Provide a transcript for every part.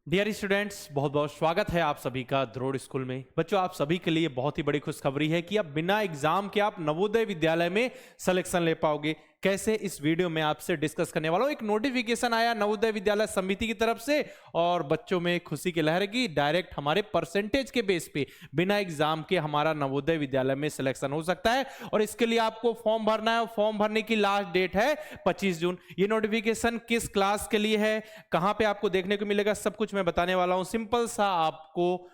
Dear students, बहुत बहुत स्वागत है आप सभी का द्रोड़ स्कूल में। बच्चों, आप सभी के लिए बहुत ही बड़ी खुशखबरी है कि अब बिना एग्जाम के आप नवोदय विद्यालय में सिलेक्शन ले पाओगे। कैसे, इस वीडियो में आपसे डिस्कस करने वाला हूं। एक नोटिफिकेशन आया नवोदय विद्यालय समिति की तरफ से और बच्चों में खुशी की लहर की। डायरेक्ट हमारे परसेंटेज के बेस पे बिना एग्जाम के हमारा नवोदय विद्यालय में सिलेक्शन हो सकता है और इसके लिए आपको फॉर्म भरना है। फॉर्म भरने की लास्ट डेट है 25 जून। ये नोटिफिकेशन किस क्लास के लिए है, कहां पे आपको देखने को मिलेगा, सब कुछ मैं बताने वाला हूं। सिंपल सा आपको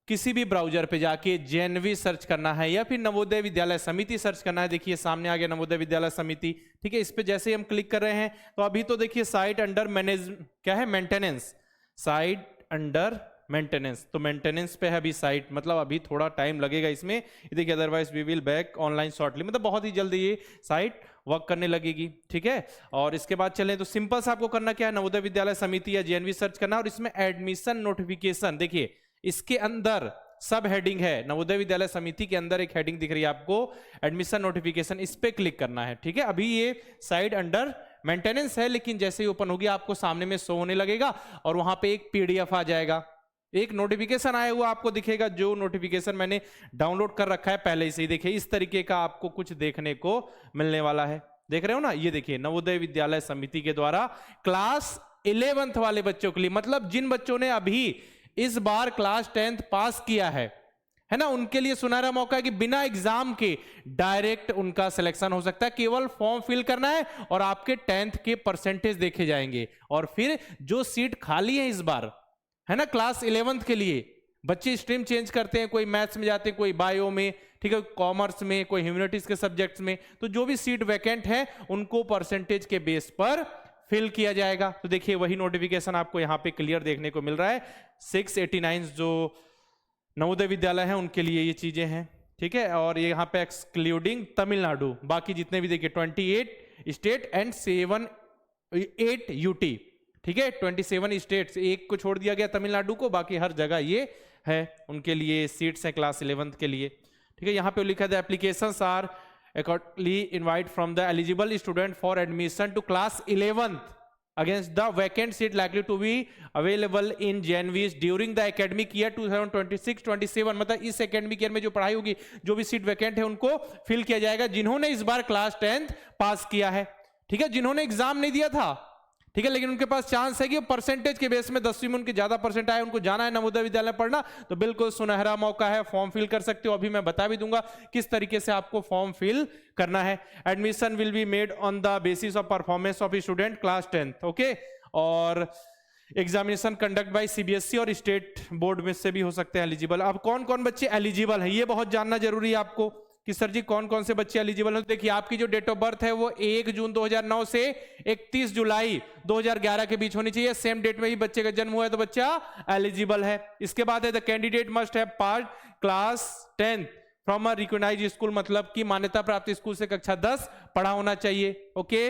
किसी भी ब्राउजर पे जाके जेएनवी सर्च करना है या फिर नवोदय विद्यालय समिति सर्च करना है। देखिए सामने आ गया नवोदय विद्यालय समिति, ठीक है। इस पे जैसे ही हम क्लिक कर रहे हैं तो अभी तो देखिए साइट अंडर मैनेज क्या है, मेंटेनेंस, साइट अंडर मेंटेनेंस। तो मेंटेनेंस पे है अभी साइट, मतलब अभी थोड़ा टाइम लगेगा इसमें। देखिए otherwise we will back online shortly, मतलब बहुत ही जल्दी ये साइट वर्क करने लगेगी, ठीक है। और इसके बाद चलें तो सिंपल सा आपको करना क्या है, नवोदय विद्यालय समिति या जेएनवी सर्च करना और इसमें एडमिशन नोटिफिकेशन, देखिए इसके अंदर सब हेडिंग है। नवोदय विद्यालय समिति के अंदर एक हेडिंग दिख रही है आपको, एडमिशन नोटिफिकेशन, इस पे क्लिक करना है, ठीक है। अभी ये साइट अंडर मेंटेनेंस है, लेकिन जैसे ही ओपन होगी आपको सामने में शो होने लगेगा और वहां पे एक पीडीएफ आ जाएगा, एक नोटिफिकेशन आया हुआ आपको दिखेगा। जो नोटिफिकेशन मैंने डाउनलोड कर रखा है पहले से ही, देखिए इस तरीके का आपको कुछ देखने को मिलने वाला है। देख रहे हो ना, ये देखिए नवोदय विद्यालय समिति के द्वारा क्लास 11th वाले बच्चों के लिए, मतलब जिन बच्चों ने अभी इस बार क्लास 10th पास किया है ना, उनके लिए सुनहरा मौका है कि बिना एग्जाम के डायरेक्ट उनका सिलेक्शन हो सकता है। केवल फॉर्म फिल करना है और आपके 10th के परसेंटेज देखे जाएंगे और फिर जो सीट खाली है इस बार, है ना, क्लास 11th के लिए बच्चे स्ट्रीम चेंज करते हैं, कोई मैथ्स में जाते हैं, कोई बायो में, ठीक है, कॉमर्स में, कोई ह्यूमैनिटीज के सब्जेक्ट्स में। तो जो भी सीट वैकेंट है उनको परसेंटेज के बेस पर फिल किया जाएगा। तो देखिए वही नोटिफिकेशन आपको यहां पे क्लियर देखने को मिल रहा है। 689 जो नवोदय विद्यालय है उनके लिए ये चीजें हैं, ठीक है। और ये यहाँ पे एक्सक्लूडिंग तमिलनाडु, बाकी जितने भी देखिए 28 स्टेट एंड 8 यूटी, ठीक है। 27 स्टेट्स, एक को छोड़ दिया गया तमिलनाडु को, बाकी हर जगह ये है उनके लिए सीट्स हैं क्लास 11th के लिए, ठीक है। यहाँ पे लिखा है applications are accordingly invite from the eligible student for admission to class 11th against the vacant seat likely to be available in JNVs during the academic year 2026-27। मतलब इस एकेडमिक ईयर में जो पढ़ाई होगी, जो भी सीट वैकेंट है उनको फिल किया जाएगा जिन्होंने इस बार क्लास 10th पास किया है, ठीक है। जिन्होंने एग्जाम नहीं दिया था, ठीक है, लेकिन उनके पास चांस है कि परसेंटेज के बेस में 10वीं में उनके ज्यादा परसेंट आए, उनको जाना है नवोदय विद्यालय पढ़ना, तो बिल्कुल सुनहरा मौका है, फॉर्म फिल कर सकते हो। अभी मैं बता भी दूंगा किस तरीके से आपको फॉर्म फिल करना है। Admission will be made on the basis of performance of student class 10th, okay. और एग्जामिनेशन कंडक्ट बाय सीबीएसई और स्टेट बोर्ड में से भी हो सकते हैं एलिजिबल। अब कौन कौन बच्चे एलिजिबल हैं ये बहुत जानना जरूरी है आपको कि सर जी कौन कौन से बच्चे एलिजिबल हैं। देखिए आपकी जो डेट ऑफ बर्थ है वो 1 जून 2009 से 31 जुलाई 2011 के बीच होनी चाहिए। सेम डेट में ही बच्चे का जन्म हुआ है तो बच्चा एलिजिबल है। इसके बाद है the candidate must have passed class 10th from a recognised school, मतलब कि मान्यता प्राप्त स्कूल से कक्षा 10 पढ़ा होना चाहिए, ओके।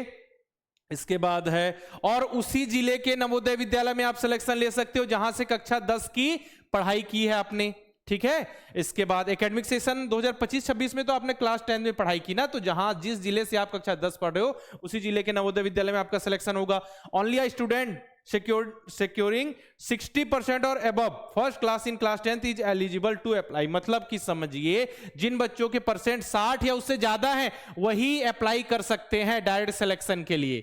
इसके बाद है और उसी जिले के नवोदय विद्यालय में आप सिलेक्शन ले सकते हो जहां से कक्षा 10 की पढ़ाई की है आपने, ठीक है। इसके बाद एकेडमिक सेशन 2025-26 में तो आपने क्लास 10 में पढ़ाई की ना, तो जहां जिस जिले से आप कक्षा 10 पढ़ रहे हो उसी जिले के नवोदय विद्यालय में आपका सिलेक्शन होगा। ओनली अ स्टूडेंट securing 60% और above first class in class 10th is eligible to apply. मतलब कि समझिए जिन बच्चों के परसेंट 60 या उससे ज्यादा हैं वही अप्लाई कर सकते हैं डायरेक्ट सिलेक्शन के लिए,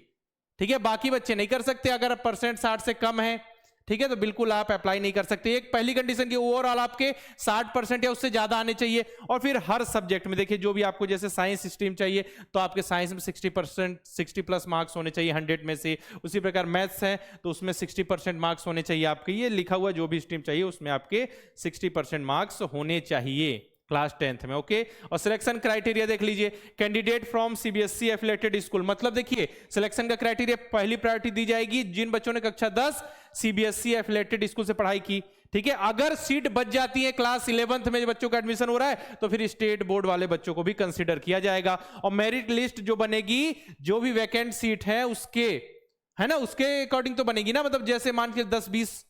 ठीक है। बाकी बच्चे नहीं कर सकते। अगर परसेंट 60 से कम है, ठीक है, तो बिल्कुल आप अप्लाई नहीं कर सकते। एक पहली कंडीशन की ओवरऑल आपके 60% या उससे ज्यादा आने चाहिए। और फिर हर सब्जेक्ट में देखिए जो भी आपको, जैसे साइंस स्ट्रीम चाहिए तो आपके साइंस में 60%, 60+ मार्क्स होने चाहिए 100 में से। उसी प्रकार मैथ्स है तो उसमें 60% मार्क्स होने चाहिए आपके। ये लिखा हुआ जो भी स्ट्रीम चाहिए उसमें आपके 60% मार्क्स होने चाहिए क्लास 10th में, ओके। और सिलेक्शन क्राइटेरिया देख लीजिए, candidate from CBSE affiliated school, मतलब देखिए सिलेक्शन का क्राइटेरिया पहली प्रायोरिटी दी जाएगी जिन बच्चों ने कक्षा 10 सीबीएसई एफिलिएटेड स्कूल से पढ़ाई की, ठीक है। अगर सीट बच जाती है क्लास 11th में बच्चों का एडमिशन हो रहा है तो फिर स्टेट बोर्ड वाले बच्चों को भी कंसीडर किया जाएगा। और मेरिट लिस्ट जो बनेगी, जो भी वैकेंट सीट है उसके, है ना, उसके अकॉर्डिंग तो बनेगी ना। मतलब जैसे मान के 10-20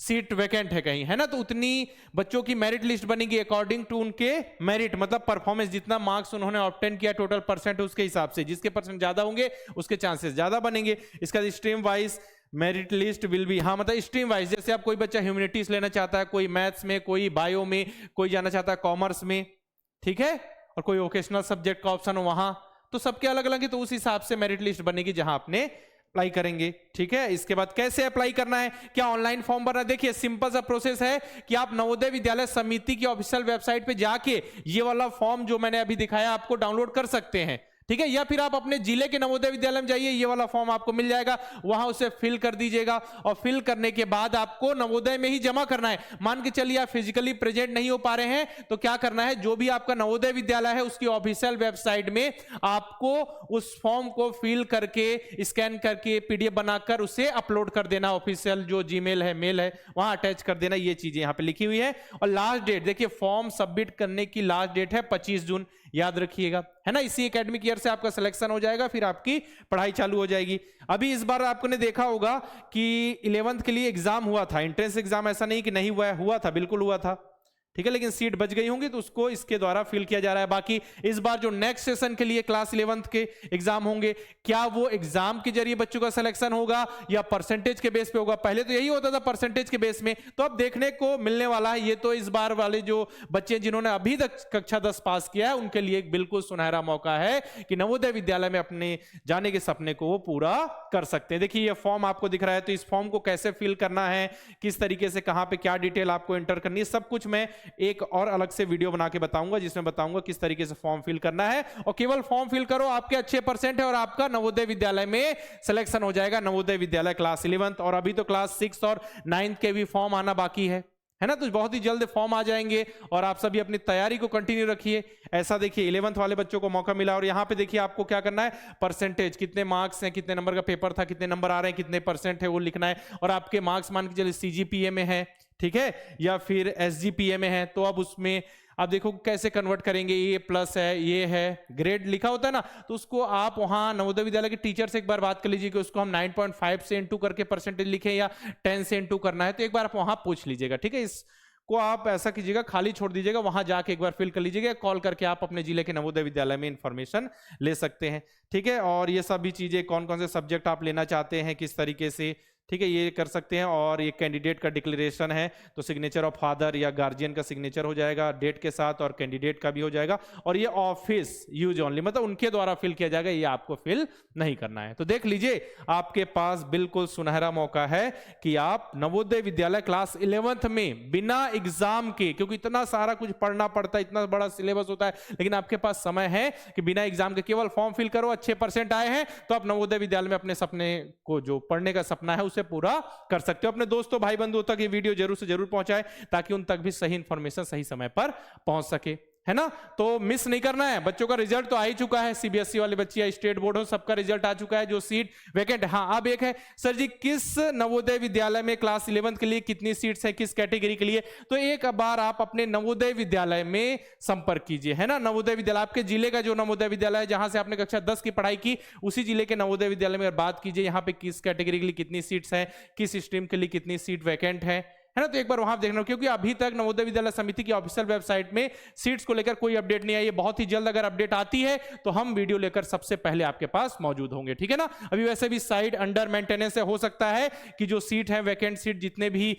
सीट वैकेंट है कहीं, है ना, तो उतनी बच्चों की मेरिट लिस्ट बनेगी अकॉर्डिंग टू उनके मेरिट, मतलब परफॉर्मेंस, जितना मार्क्स उन्होंने ऑब्टेन किया टोटल परसेंट उसके हिसाब से। जिसके परसेंट ज्यादा होंगे उसके चांसेस ज्यादा बनेंगे। इसका stream wise merit list will be, हाँ मतलब स्ट्रीम वाइज, जैसे आप कोई बच्चा ह्यूमैनिटीज लेना चाहता है, कोई मैथ्स में, कोई बायो में, कोई जाना चाहता है कॉमर्स में, ठीक है, और कोई वोकेशनल सब्जेक्ट का ऑप्शन हो वहां, तो सबके अलग अलग है, तो उस हिसाब से मेरिट लिस्ट बनेगी जहां आपने अप्लाई करेंगे। ठीक है, इसके बाद कैसे अप्लाई करना है, क्या ऑनलाइन फॉर्म भरना है? देखिए सिंपल सा प्रोसेस है कि आप नवोदय विद्यालय समिति की ऑफिशियल वेबसाइट पे जाके ये वाला फॉर्म जो मैंने अभी दिखाया आपको डाउनलोड कर सकते हैं, ठीक है, या फिर आप अपने जिले के नवोदय विद्यालय में जाइए, ये वाला फॉर्म आपको मिल जाएगा, वहां उसे फिल कर दीजिएगा, और फिल करने के बाद आपको नवोदय में ही जमा करना है। मान के चलिए आप फिजिकली प्रेजेंट नहीं हो पा रहे हैं, तो क्या करना है, जो भी आपका नवोदय विद्यालय है उसकी ऑफिशियल वेबसाइट में आपको उस फॉर्म को फिल करके, स्कैन करके, पीडीएफ बनाकर उसे अपलोड कर देना, ऑफिशियल जो जीमेल है, मेल है, वहां अटैच कर देना। ये चीजें यहां पे लिखी हुई है। और लास्ट डेट देखिए, फॉर्म सबमिट करने की लास्ट डेट है 25 जून, याद रखिएगा, है ना। इसी एकेडमिक ईयर से आपका सिलेक्शन हो जाएगा, फिर आपकी पढ़ाई चालू हो जाएगी। अभी इस बार आपने देखा होगा कि 11th के लिए एग्जाम हुआ था, एंट्रेंस एग्जाम, ऐसा नहीं कि नहीं हुआ था, बिल्कुल हुआ था, ठीक है, लेकिन सीट बच गई होंगी तो उसको इसके द्वारा फिल किया जा रहा है। बाकी इस बार जो नेक्स्ट सेशन के लिए क्लास 11th के एग्जाम होंगे, क्या वो एग्जाम के जरिए बच्चों का सिलेक्शन होगा या परसेंटेज के बेस पे होगा? पहले तो यही होता था परसेंटेज के बेस में, तो अब देखने को मिलने वाला है। ये तो इस बार वाले जो बच्चे जिन्होंने अभी तक कक्षा 10 पास किया है उनके लिए एक बिल्कुल सुनहरा मौका है कि नवोदय विद्यालय में अपने जाने के सपने को वो पूरा कर सकते हैं। देखिए ये फॉर्म आपको दिख रहा है, तो इस फॉर्म को कैसे फिल करना है, किस तरीके से, कहां पे क्या डिटेल आपको एंटर करनी है, सब कुछ मैं एक और अलग से वीडियो बना के बताऊंगा, जिसमें बताऊंगा किस तरीके से फॉर्म फिल करना है। और केवल फॉर्म फिल करो, आपके अच्छे परसेंट है और आपका नवोदय विद्यालय में सिलेक्शन हो जाएगा, नवोदय विद्यालय क्लास 11th। और अभी तो क्लास 6 और 9th के भी फॉर्म आना बाकी है ना, तो बहुत ही जल्द फॉर्म आ जाएंगे और आप सभी अपनी तैयारी को कंटिन्यू रखिए। ऐसा देखिए 11th वाले बच्चों को मौका मिला, और यहाँ पे देखिए आपको क्या करना है, परसेंटेज, कितने मार्क्स हैं, कितने नंबर का पेपर था, कितने नंबर आ रहे हैं, कितने परसेंट है वो लिखना है। और आपके मार्क्स मान के चलिए सीजीपीए में है, ठीक है, या फिर एसजीपीए में है, तो अब उसमें आप देखो कैसे कन्वर्ट करेंगे। ये प्लस है, ये है, ग्रेड लिखा होता है ना, तो उसको आप वहां नवोदय विद्यालय के टीचर से एक बार बात कर लीजिए कि उसको हम 9.5 से इंटू करके परसेंटेज लिखें या 10 से इंटू करना है, तो एक बार आप वहां पूछ लीजिएगा, ठीक है। इसको आप ऐसा कीजिएगा, खाली छोड़ दीजिएगा, वहां जाके एक बार फिल कर लीजिएगा, कॉल करके आप अपने जिले के नवोदय विद्यालय में इंफॉर्मेशन ले सकते हैं, ठीक है। और ये सभी चीजें, कौन कौन से सब्जेक्ट आप लेना चाहते हैं, किस तरीके से, ठीक है, ये कर सकते हैं। और ये कैंडिडेट का डिक्लेरेशन है, तो सिग्नेचर ऑफ फादर या गार्जियन का सिग्नेचर हो जाएगा डेट के साथ, और कैंडिडेट का भी हो जाएगा। और ये ऑफिस यूज ओनली, मतलब उनके द्वारा फिल किया जाएगा, ये आपको फिल नहीं करना है। तो देख लीजिए, आपके पास बिल्कुल सुनहरा मौका है कि आप नवोदय विद्यालय क्लास 11th में बिना एग्जाम के, क्योंकि इतना सारा कुछ पढ़ना पड़ता है, इतना बड़ा सिलेबस होता है, लेकिन आपके पास समय है कि बिना एग्जाम के केवल फॉर्म फिल करो, अच्छे परसेंट आए हैं तो आप नवोदय विद्यालय में अपने सपने को, जो पढ़ने का सपना है, उसे पूरा कर सकते हो। अपने दोस्तों भाई बंधुओं तक ये वीडियो जरूर से जरूर पहुंचाएं, ताकि उन तक भी सही इंफॉर्मेशन सही समय पर पहुंच सके, है ना। तो मिस नहीं करना है। बच्चों का रिजल्ट तो आ ही चुका है, सीबीएसई वाले बच्चे या स्टेट बोर्ड हो, सबका रिजल्ट आ चुका है, जो सीट वैकेंट। हाँ, अब एक है, सर जी किस नवोदय विद्यालय में क्लास 11th के लिए कितनी सीट्स है, किस कैटेगरी के लिए, तो एक बार आप अपने नवोदय विद्यालय में संपर्क कीजिए, है ना। नवोदय विद्यालय, आपके जिले का जो नवोदय विद्यालय है जहां से आपने कक्षा 10 की पढ़ाई की, उसी जिले के नवोदय विद्यालय में बात कीजिए, यहाँ पे किस कैटेगरी के लिए कितनी सीट्स है, किस स्ट्रीम के लिए कितनी सीट वैकेंट है ना। तो एक बार वहां देखना, क्योंकि अभी तक नवोदय विद्यालय समिति की ऑफिशियल वेबसाइट में सीट्स को लेकर कोई अपडेट नहीं आई है। बहुत ही जल्द अगर अपडेट आती है तो हम वीडियो लेकर सबसे पहले आपके पास मौजूद होंगे, ठीक है ना। अभी वैसे भी साइट अंडर मेंटेनेंस है, हो सकता है कि जो सीट है, वैकेंट सीट जितने भी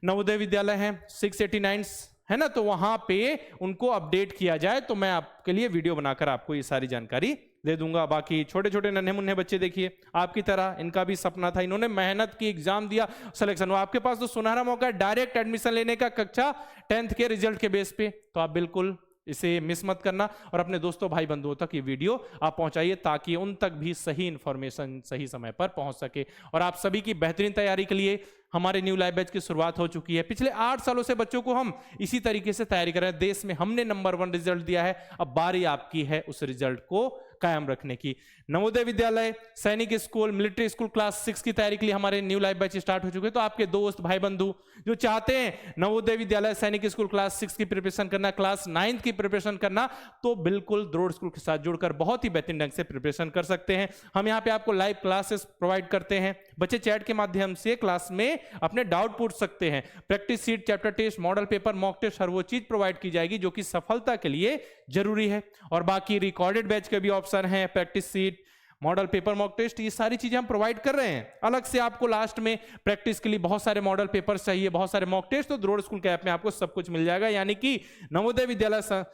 नवोदय विद्यालय हैं 689 है ना, तो वहां पे उनको अपडेट किया जाए, तो मैं आपके लिए वीडियो बनाकर आपको ये सारी जानकारी दे दूंगा। बाकी छोटे छोटे नन्हे मुन्ने बच्चे देखिए, आपकी तरह इनका भी सपना था, इन्होंने मेहनत की, एग्जाम दिया, सिलेक्शन हुआ। आपके पास तो सुनहरा मौका है डायरेक्ट एडमिशन लेने का कक्षा 10th के रिजल्ट के बेस पे, तो आप बिल्कुल इसे मिस मत करना और अपने दोस्तों भाई बंधुओं तक ये वीडियो आप पहुंचाइए, ताकि उन तक भी सही इंफॉर्मेशन सही समय पर पहुंच सके। और आप सभी की बेहतरीन तैयारी के लिए हमारे न्यू लाइव बैच की शुरुआत हो चुकी है। पिछले 8 सालों से बच्चों को हम इसी तरीके से तैयारी कर रहे हैं। देश में हमने नंबर 1 रिजल्ट दिया है, अब बारी आपकी है उस रिजल्ट को कायम रखने की। नवोदय विद्यालय, सैनिक स्कूल, मिलिट्री स्कूल क्लास 6 की तैयारी के लिए हमारे न्यू लाइव बैच स्टार्ट हो चुके हैं। तो आपके दोस्त भाई बंधु जो चाहते हैं नवोदय विद्यालय सैनिक स्कूल क्लास 6 की प्रिपरेशन करना, क्लास 9th की प्रिपरेशन करना, तो बिल्कुल द्रोड़ स्कूल के साथ जुड़कर बहुत ही बेहतरीन ढंग से प्रिपरेशन कर सकते हैं। हम यहाँ पे आपको लाइव क्लासेस प्रोवाइड करते हैं, बच्चे चैट के माध्यम से क्लास में अपने डाउट पूछ सकते हैं। Practice sheet, chapter test, model paper, mock test, हर वो चीज प्रोवाइड की जाएगी जो कि सफलता के लिए जरूरी है। और बाकी रिकॉर्डेड बैच के भी ऑप्शन है, practice set, model paper, mock test, ये सारी चीजें हम प्रोवाइड कर रहे हैं। अलग से आपको लास्ट में प्रैक्टिस के लिए बहुत सारे मॉडल पेपर्स चाहिए, बहुत सारे मॉक टेस्ट, तो द्रोड़ स्कूल के ऐप में आपको सब कुछ मिल जाएगा। यानी कि नवोदय विद्यालय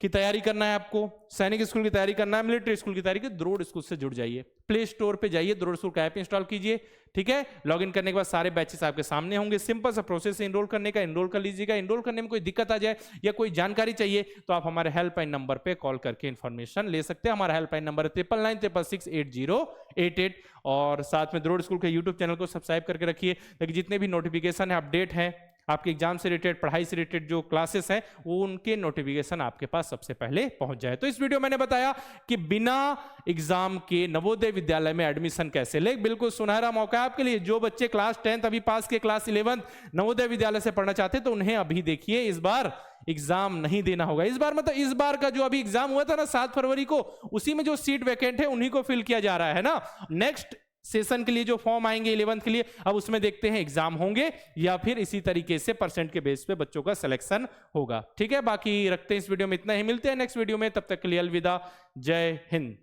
की तैयारी करना है आपको, सैनिक स्कूल की तैयारी करना है, मिलिट्री स्कूल की तैयारी की, द्रोड़ स्कूल से जुड़ जाइए। प्ले स्टोर पे जाइए, द्रोड़ स्कूल का ऐप इंस्टॉल कीजिए, ठीक है। लॉगिन करने के बाद सारे बैचेस आपके सामने होंगे। सिंपल सा प्रोसेस है एनरोल करने का, एनरोल कर लीजिएगा। एनरोल करने में कोई दिक्कत आ जाए या कोई जानकारी चाहिए तो आप हमारे हेल्पलाइन नंबर पे कॉल करके इंफॉर्मेशन ले सकते हैं। हमारा हेल्पलाइन नंबर है 9996668088। और साथ में द्रोड़ स्कूल के यूट्यूब चैनल को सब्सक्राइब करके रखिए, ताकि जितने भी नोटिफिकेशन है, अपडेट है, आपके एग्जाम से रिलेटेड, पढ़ाई से रिलेटेड जो क्लासेस हैं, वो उनके नोटिफिकेशन आपके पास सबसे पहले पहुंच जाए। तो इस वीडियो में मैंने बताया कि बिना एग्जाम के नवोदय विद्यालय में एडमिशन कैसे ले। बिल्कुल सुनहरा मौका है आपके लिए। जो बच्चे क्लास 10th अभी पास के, क्लास 11th नवोदय विद्यालय से पढ़ना चाहते तो उन्हें अभी देखिए, इस बार एग्जाम नहीं देना होगा। इस बार मतलब इस बार का जो अभी एग्जाम हुआ था ना 7 फरवरी को, उसी में जो सीट वैकेंट है उन्हीं को फिल किया जा रहा है ना। नेक्स्ट सेशन के लिए जो फॉर्म आएंगे 11th के लिए, अब उसमें देखते हैं एग्जाम होंगे या फिर इसी तरीके से परसेंट के बेस पे बच्चों का सिलेक्शन होगा। ठीक है, बाकी रखते हैं इस वीडियो में इतना ही। मिलते हैं नेक्स्ट वीडियो में, तब तक के लिए अलविदा, जय हिंद।